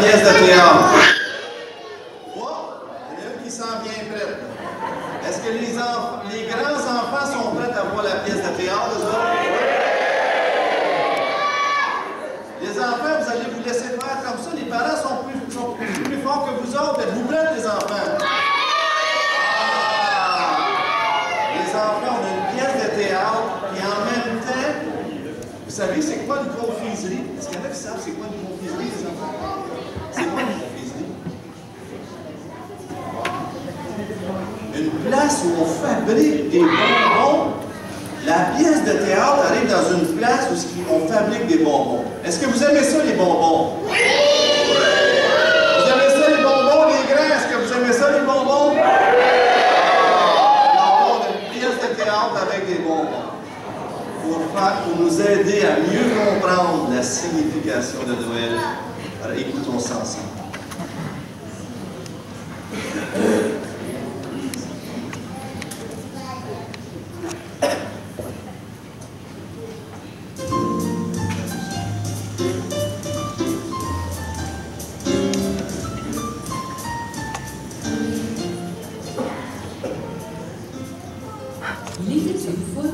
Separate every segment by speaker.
Speaker 1: pièce de théâtre? Oh, il y en a une qui s'en vient prête. Est-ce que les grands-enfants sont prêts à voir la pièce de théâtre, eux autres? Les enfants, vous allez vous laisser faire comme ça. Les parents sont plus forts que vous autres. Êtes-vous prêts, les enfants? Les enfants, on a une pièce de théâtre et en même temps, vous savez c'est quoi une confiserie? Est-ce qu'il y en a qui savent c'est quoi une confiserie, les enfants? C'est quoi une confiserie? Une place où on fabrique des bonbons. La pièce de théâtre arrive dans une place où on fabrique des bonbons. Est-ce que vous aimez ça, les bonbons? Oui! Vous aimez ça, les bonbons, les grands? Est-ce que vous aimez ça, les bonbons? Alors, on a une pièce de théâtre avec des bonbons. Pour nous aider à mieux comprendre la signification de Noël. Alors, écoutons ça ensemble.
Speaker 2: Il était une fois,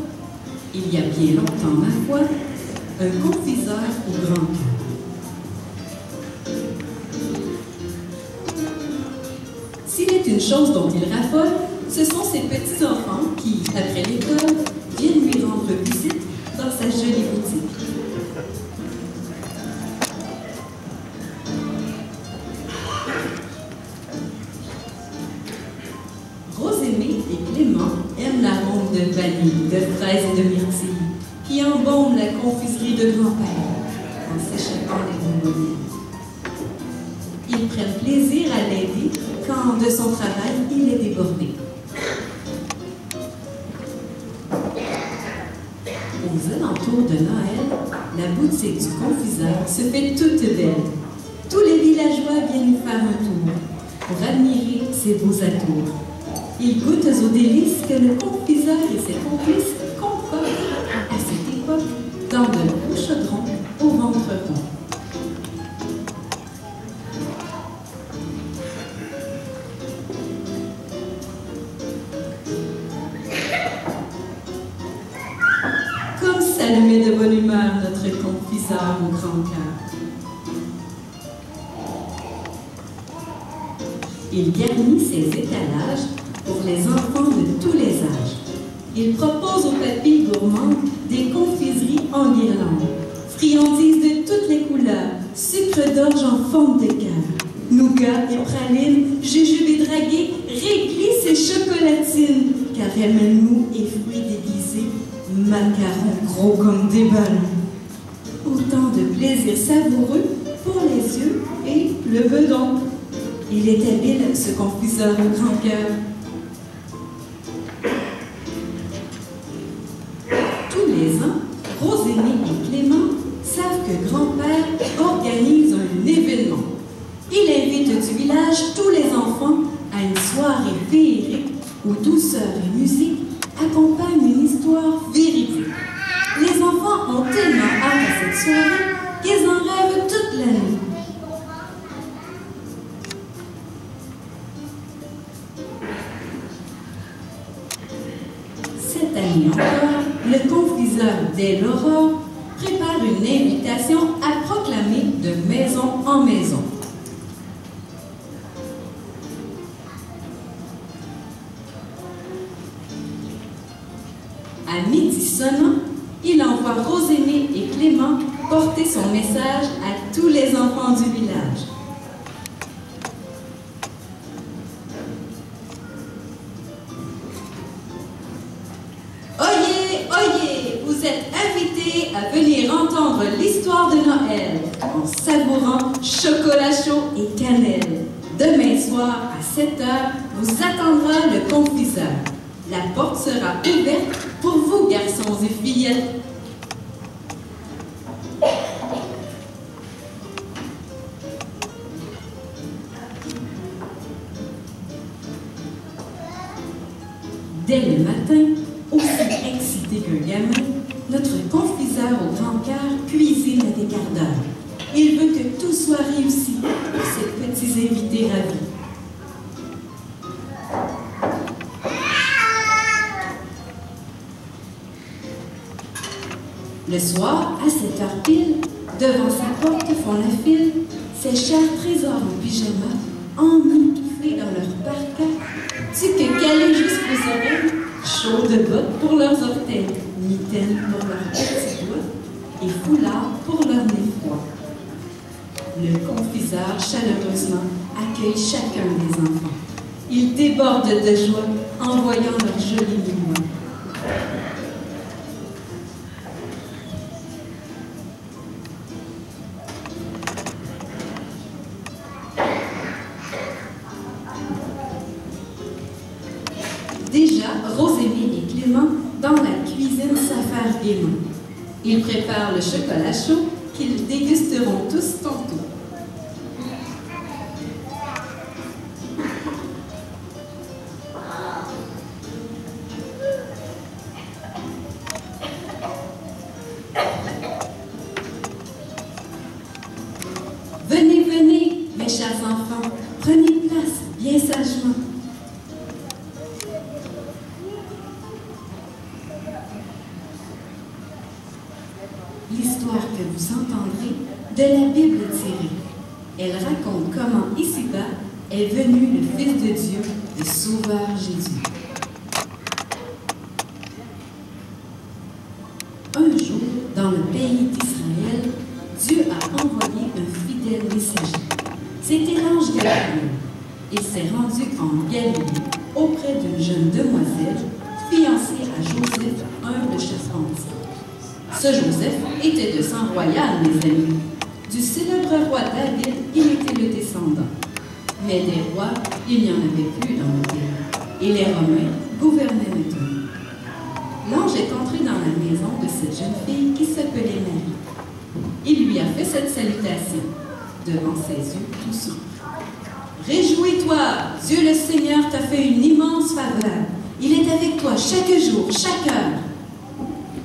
Speaker 2: il y a bien longtemps ma foi, un confiseur au grand cœur. S'il est une chose dont il raffole, ce sont ses petits-enfants qui, après l'école, viennent lui rendre visite dans sa jolie boutique. Rosémée et Clément aiment l'arôme de vanille, de fraises et de myrtille, qui embaume la confiserie de grand-père en s'échappant des bonbonnières. Ils prennent plaisir à l'aider quand, de son travail, il est débordé. Aux alentours de Noël, la boutique du confiseur se fait toute belle. Tous les villageois viennent y faire un tour pour admirer ses beaux atours. Ils goûtent aux délices que le confiseur et ses complices concoctent à cette époque dans de beaux chaudrons au ventre rond. Comme ça le met de bonne humeur, notre confiseur au grand cœur. Il garnit ses étalages pour les enfants de tous les âges. Il propose aux papilles gourmandes des confiseries en guirlande, friandises de toutes les couleurs, sucre d'orge en forme de cœur, nougat et pralines, jujubes et draguées, réglisse et chocolatines, caramel mou et fruits déguisés, macarons gros comme des ballons. Autant de plaisirs savoureux pour les yeux et le bedon. Il est habile, ce confiseur au grand cœur. Tous les ans, Rosémée et Clément savent que grand-père organise un événement. Il invite du village tous les enfants à une soirée féerique où douceur et musique accompagnent une histoire véridique. Les enfants ont tellement hâte à cette soirée qu'ils en rêvent toute la nuit. Cette année encore, le confiseur, dès l'aurore, prépare une invitation à proclamer de maison en maison. À midi sonnant, il envoie Rosémée et Clément porter son message à tous les enfants du village. Oyez, oyez, vous êtes invités à venir entendre l'histoire de Noël en savourant chocolat chaud et cannelle. Demain soir à 7 h, vous attendra le confiseur. La porte sera ouverte pour vous, garçons et fillettes. Dès le matin, aussi excité qu'un gamin, notre confiseur au grand cœur cuisine à des quarts d'heure. Il veut que tout soit réussi pour les invités ravis. Le soir, à 7 heures pile, devant sa porte font la file ces chers trésors en pyjama, emmitouflés dans leur parka, tuques calés jusqu'aux oreilles, chauds de bottes pour leurs orteils, mitaines pour leurs petits doigts et foulards pour leur nez froid. Le confiseur, chaleureusement, accueille chacun des enfants. Ils débordent de joie en voyant leur joli minois. Déjà, Rosémie et Clément, dans la cuisine, s'affairent gaiement. Ils préparent le chocolat chaud qu'ils dégusteront tous tantôt. Venez, venez, mes chers enfants, prenez place bien sagement. L'histoire que vous entendrez de la Bible tirée. Elle raconte comment ici-bas est venu le Fils de Dieu, le Sauveur Jésus. Un jour, dans le pays d'Israël, Dieu a envoyé un fidèle messager. C'était l'ange Gabriel. Il s'est rendu en Galilée auprès d'une jeune demoiselle fiancée à Joseph, humble charpentier. Ce Joseph était de sang royal, mes amis. Du célèbre roi David, il était le descendant. Mais des rois, il n'y en avait plus dans le pays. Et les Romains gouvernaient maintenant. L'ange est entré dans la maison de cette jeune fille qui s'appelait Marie. Il lui a fait cette salutation, devant ses yeux tout sourds. « Réjouis-toi, Dieu le Seigneur t'a fait une immense faveur. Il est avec toi chaque jour, chaque heure. »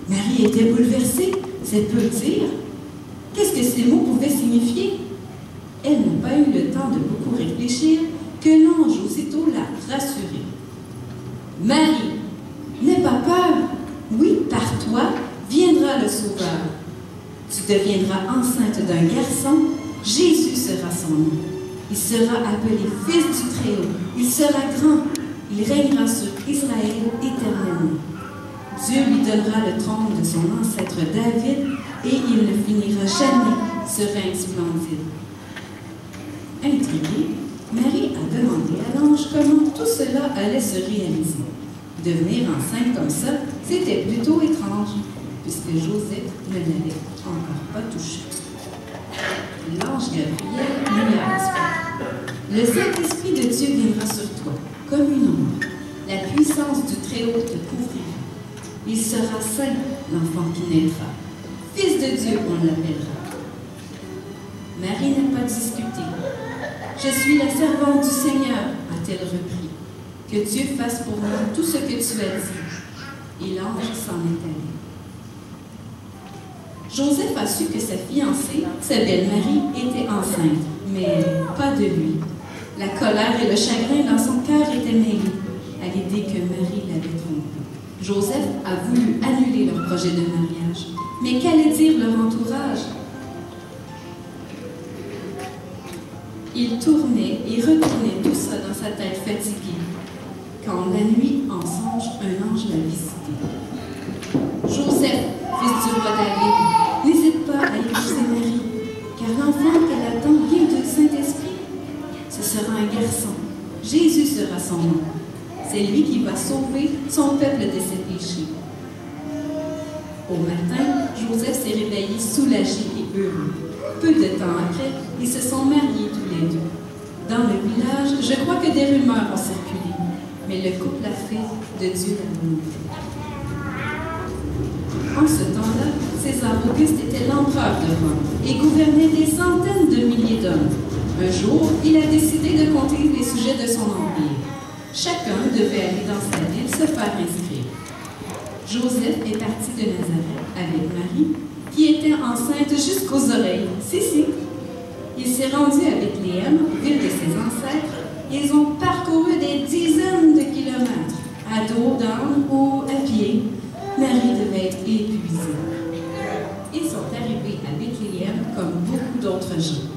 Speaker 2: Marie était bouleversée, c'est peu dire. Qu'est-ce que ces mots pouvaient signifier? Elle n'a pas eu le temps de beaucoup réfléchir que l'ange aussitôt l'a rassurée. « Marie, n'aie pas peur. Oui, par toi viendra le Sauveur. Tu deviendras enceinte d'un garçon, Jésus sera son nom. Il sera appelé Fils du Très-Haut. Il sera grand. Il régnera sur Israël éternellement. Dieu lui donnera le trône de son ancêtre David et il ne finira jamais ce règne splendide. » Intriguée, Marie a demandé à l'ange comment tout cela allait se réaliser. Devenir enceinte comme ça, c'était plutôt étrange, puisque Joseph ne l'avait encore pas touché. L'ange Gabriel lui a répondu. « Le Saint-Esprit de Dieu viendra sur toi, comme une ombre. La puissance du Très-Haut te couvrira. Il sera saint, l'enfant qui naîtra. Fils de Dieu, on l'appellera. » Marie n'a pas discuté. « Je suis la servante du Seigneur, a-t-elle repris. Que Dieu fasse pour moi tout ce que tu as dit. » Et l'ange s'en est allé. Joseph a su que sa fiancée, sa belle Marie, était enceinte, mais pas de lui. La colère et le chagrin dans son cœur étaient mêlés à l'idée que Marie l'avait trompé. Joseph a voulu annuler leur projet de mariage. Mais qu'allait dire leur entourage? Il tournait et retournait tout ça dans sa tête fatiguée, quand la nuit, en songe, un ange l'a visité. « Joseph, fils du roi David, n'hésite pas à épouser Marie, car l'enfant qu'elle attend vient du Saint-Esprit. Ce sera un garçon. Jésus sera son nom. C'est lui qui va sauver son peuple de ses péchés. » Au matin, Joseph s'est réveillé soulagé et heureux. Peu de temps après, ils se sont mariés tous les deux. Dans le village, je crois que des rumeurs ont circulé, mais le couple a fait de Dieu la volonté. En ce temps-là, César Auguste était l'empereur de Rome et gouvernait des centaines de milliers d'hommes. Un jour, il a décidé de compter les sujets de son empire. Chacun devait aller dans sa ville se faire inscrire. Joseph est parti de Nazareth avec Marie, qui était enceinte jusqu'aux oreilles. Si. Il s'est rendu à Bethléem, ville de ses ancêtres. Ils ont parcouru des dizaines de kilomètres, à dos d'âne ou à pied. Marie devait être épuisée. Ils sont arrivés à Bethléem comme beaucoup d'autres gens.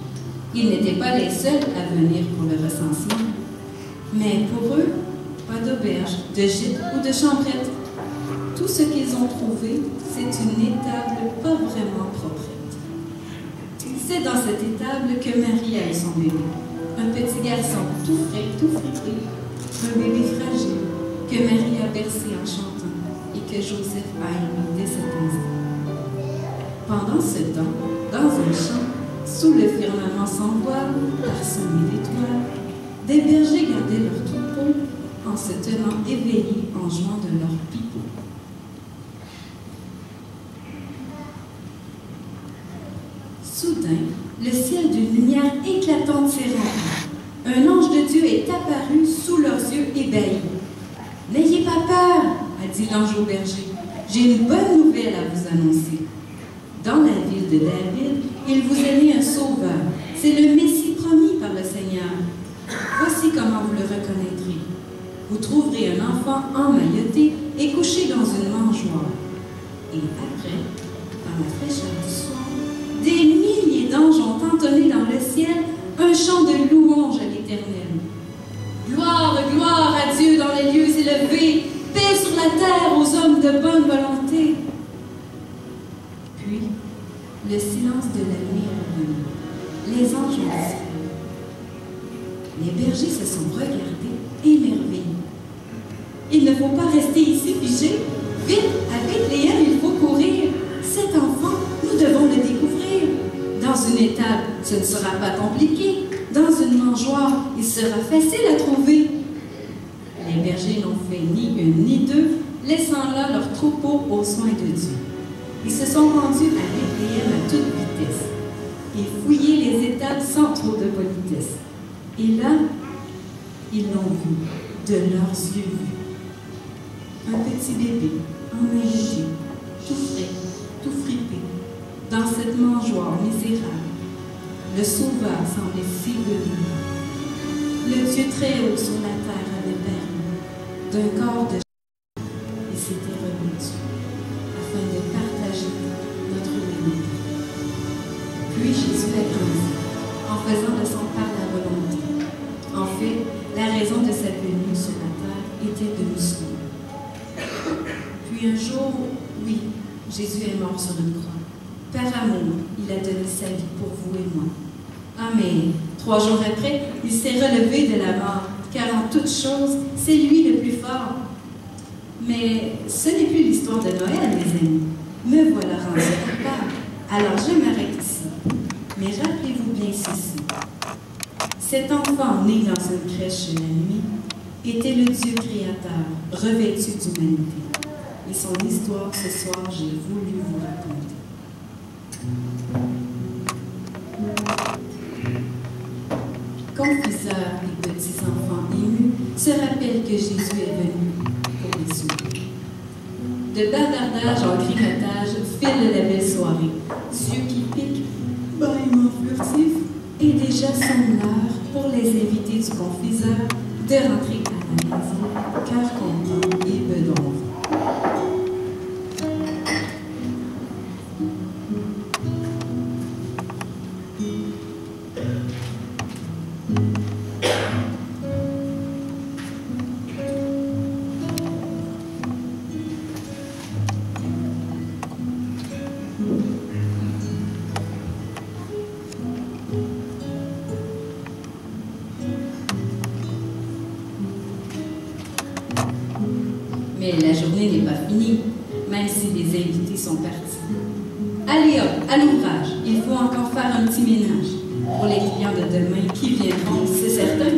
Speaker 2: Ils n'étaient pas les seuls à venir pour le recensement. Mais pour eux, pas d'auberge, de gîte ou de chambrette. Tout ce qu'ils ont trouvé, c'est une étable pas vraiment proprette. C'est dans cette étable que Marie a eu son bébé. Un petit garçon tout frais, tout fripé. Un bébé fragile que Marie a bercé en chantant et que Joseph a aimé dès cet instant. Pendant ce temps, dans un champ, sous le firmament sans voile, parsemé d'étoiles, des bergers gardaient leurs troupeaux en se tenant éveillés en jouant de leurs pipeaux. Soudain, le ciel d'une lumière éclatante s'est rempli. Un ange de Dieu est apparu sous leurs yeux ébahis. « N'ayez pas peur, a dit l'ange au berger. J'ai une bonne nouvelle à vous annoncer. Dans la ville de David, il vous est né un sauveur. C'est le Messie promis par le Seigneur. Voici comment vous le reconnaîtrez. Vous trouverez un enfant emmailloté et couché dans une mangeoire. Et après, par la fraîcheur du soir, des milliers d'anges ont entonné dans le ciel un chant de louange à l'Éternel. Gloire, gloire à Dieu dans les lieux élevés, paix sur la terre aux hommes de bonne volonté. Puis, le silence de la nuit est revenu. Les anges ont disparu. Les bergers se sont regardés, émerveillés. Il ne faut pas rester ici figés. Vite, à Bethléem, il faut courir. Cet enfant, nous devons le découvrir. Dans une étable, ce ne sera pas compliqué. Dans une mangeoire, il sera facile à trouver. Les bergers n'ont fait ni une ni deux, laissant là leur troupeau aux soins de Dieu. Ils se sont rendus à Bethléem à toute vitesse et fouillé les étables sans trop de politesse. Et là, ils l'ont vu, de leurs yeux vus. Un petit bébé, emmailloté, tout frais, tout fripé, dans cette mangeoire misérable. Le Sauveur semblait si béni. Le Dieu très haut sur la terre avait permis d'un corps de chair et s'était revêtu afin de partager notre humanité. Puis Jésus a grandi en faisant de son Père la volonté. En fait, la raison de sa venue sur la terre était de nous sauver. Puis un jour, oui, Jésus est mort sur une croix. Par amour, il a donné sa vie pour vous et moi. Ah, mais 3 jours après, il s'est relevé de la mort, car en toute chose, c'est lui le plus fort. Mais ce n'est plus l'histoire de Noël, mes amis. Me voilà rendu à part. Alors je m'arrête ici. Mais rappelez-vous bien ceci. Cet enfant né dans une crèche la nuit était le Dieu créateur, revêtu d'humanité. Et son histoire, ce soir, j'ai voulu vous raconter. Confiseurs et petits enfants émus se rappellent que Jésus est venu pour les sauver. De bavardage en grignotage file la belle soirée. Yeux qui piquent, bâillements furtifs, et déjà sonne l'heure pour les invités du confiseur de rentrer à la maison, cœur content et bedon. Mais la journée n'est pas finie, même si les invités sont partis. Allez hop, à l'ouvrage, il faut encore faire un petit ménage pour les clients de demain qui viendront, c'est certain.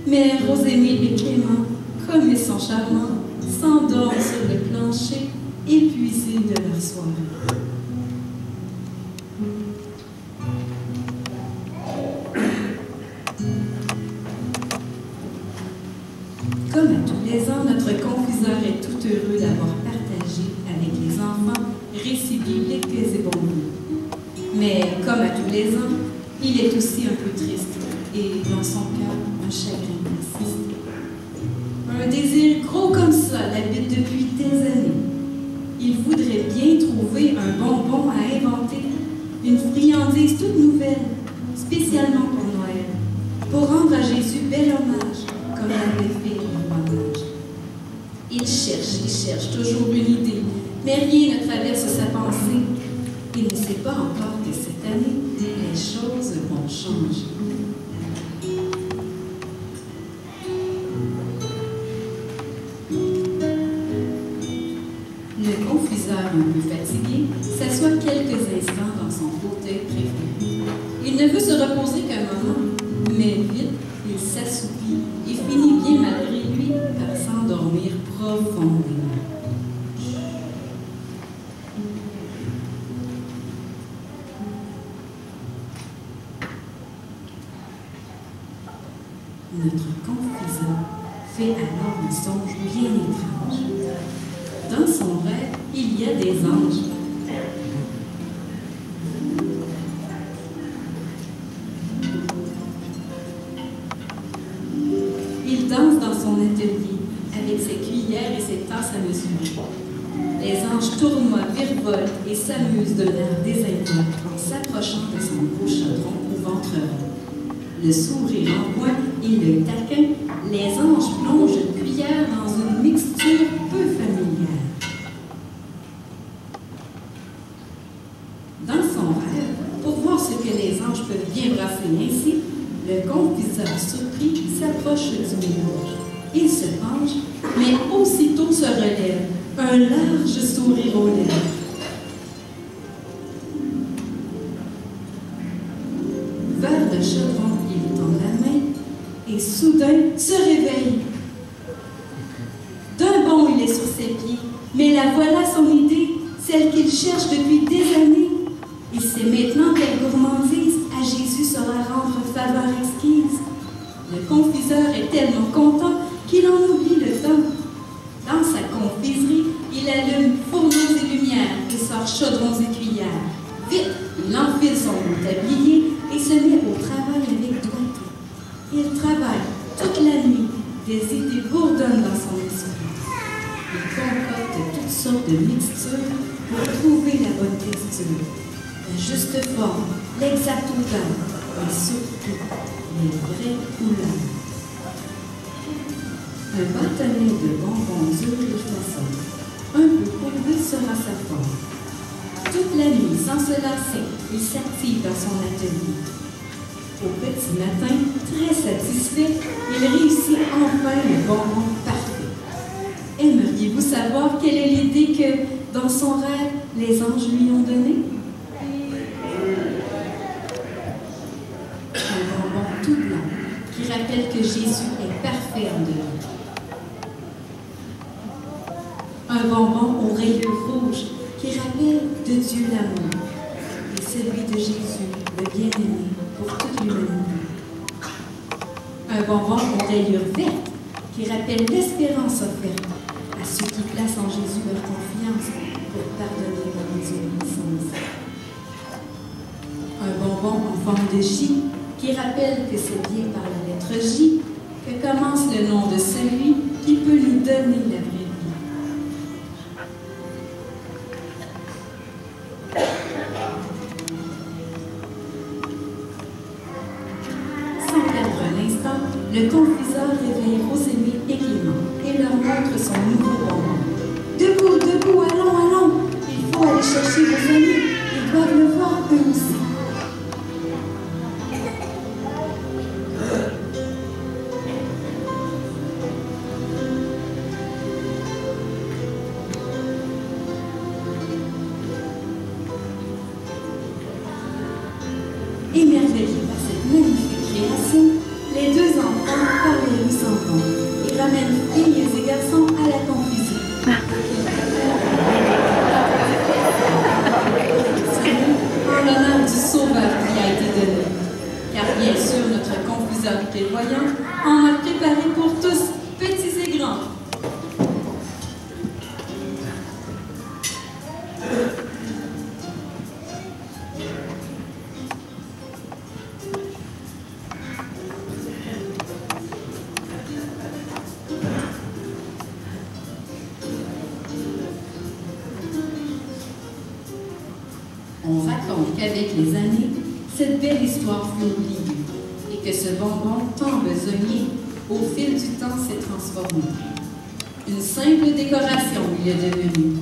Speaker 2: Mais Rosémile et Clément, comme ils sont charmants, s'endorment sur le plancher, épuisés de leur soirée. Comme à tous les ans, notre confiseur est tout heureux d'avoir partagé avec les enfants récits bibliques et bons mots. Mais comme à tous les ans, il est aussi un peu triste et dans son cœur, un chagrin persiste. Un désir gros comme ça l'habite depuis des années. Il voudrait bien trouver un bonbon à inventer, une friandise toute nouvelle, spécialement pour Noël, pour rendre à Jésus bel hommage, comme l'avait fait le roi Mage. Il cherche toujours une idée, mais rien ne traverse sa pensée. Il ne sait pas encore que cette année, les choses vont changer. Le confiseur, un peu fatigué, s'assoit quelques instants dans son fauteuil préféré. Il ne veut se reposer qu'un moment, mais vite, il s'assoupit et finit bien malgré lui par s'endormir profondément. Notre confiseur fait alors un songe bien étrange. Dans son rêve, il y a des anges. Il danse dans son atelier avec ses cuillères et ses tasses à mesure. Les anges tournoient, virevoltent et s'amusent d'un air désinvolte en s'approchant de son gros chaudron au ventre rond. Le sourire en coin et le taquin, les anges plongent une cuillère dans une mixture peu familière. Dans son rêve, pour voir ce que les anges peuvent bien brasser ainsi, le confiseur surpris s'approche du mélange. Il se penche, mais aussitôt se relève, un large sourire aux lèvres. Vers le chaudron, il tend la main et soudain se réveille. D'un bond, il est sur ses pieds, mais la voilà son idée, celle qu'il cherche depuis des années. Il sait maintenant quelle gourmandise à Jésus saura rendre faveur exquise. Le confiseur est tellement content qu'il en oublie le temps. Dans sa confiserie, il allume fourneaux et lumières et sort chaudrons et cuillères. Vite, il enfile son beau tablier et se met au travail avec doigté. Il travaille toute la nuit, des idées bourdonnent dans son esprit. Il concocte toutes sortes de mixtures pour trouver la bonne texture, la juste forme, l'exacte odeur et surtout les vraies couleurs. Un bâtonnet de bonbons durs et façons, un peu courbé sera sa forme. Toute la nuit, sans se lasser, il s'active dans son atelier. Au petit matin, très satisfait, il réussit enfin le bonbon parfait. Aimeriez-vous savoir quelle est l'idée que, dans son rêve, les anges lui ont donnée? Un bonbon tout blanc qui rappelle que Jésus est parfait en dedans. Un bonbon aux rayures rouges qui rappelle de Dieu l'amour et celui de Jésus, le bien-aimé, pour toute l'humanité. Un bonbon aux rayures vertes qui rappelle l'espérance offerte à ceux qui placent en Jésus leur confiance pour pardonner leur désobéissance. Un bonbon en forme de J qui rappelle que c'est bien par la lettre J que commence le nom de celui qui peut nous donner la vraie vie. Le confiseur réveille Rosémie et Clément et leur montre son nouveau bonbon. Debout, debout, allons, allons! Il faut aller chercher vos amis. Ils doivent le voir eux aussi. Émerveillés par cette magnifique création, les deux enfants parlent les sans compte et ramènent filles et garçons à la confusion. En l'honneur du Sauveur qui a été donné. Car bien sûr, notre confiseur prévoyant en a préparé pour tous, petits et grands. qu'avec les années, cette belle histoire fut oubliée et que ce bonbon tant besogné au fil du temps s'est transformé. Une simple décoration il est devenu,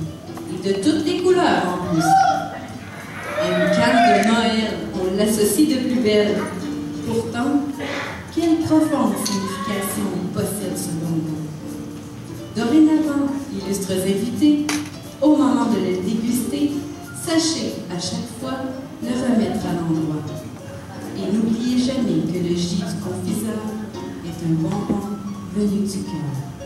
Speaker 2: et de toutes les couleurs en plus. À une carte de Noël, on l'associe de plus belle. Pourtant, quelle profonde signification il possède ce bonbon. Dorénavant, illustres invités, au moment de le déguster, sachez à chaque fois le remettre à l'endroit. Et n'oubliez jamais que le J du confiseur est un bonbon venu du cœur.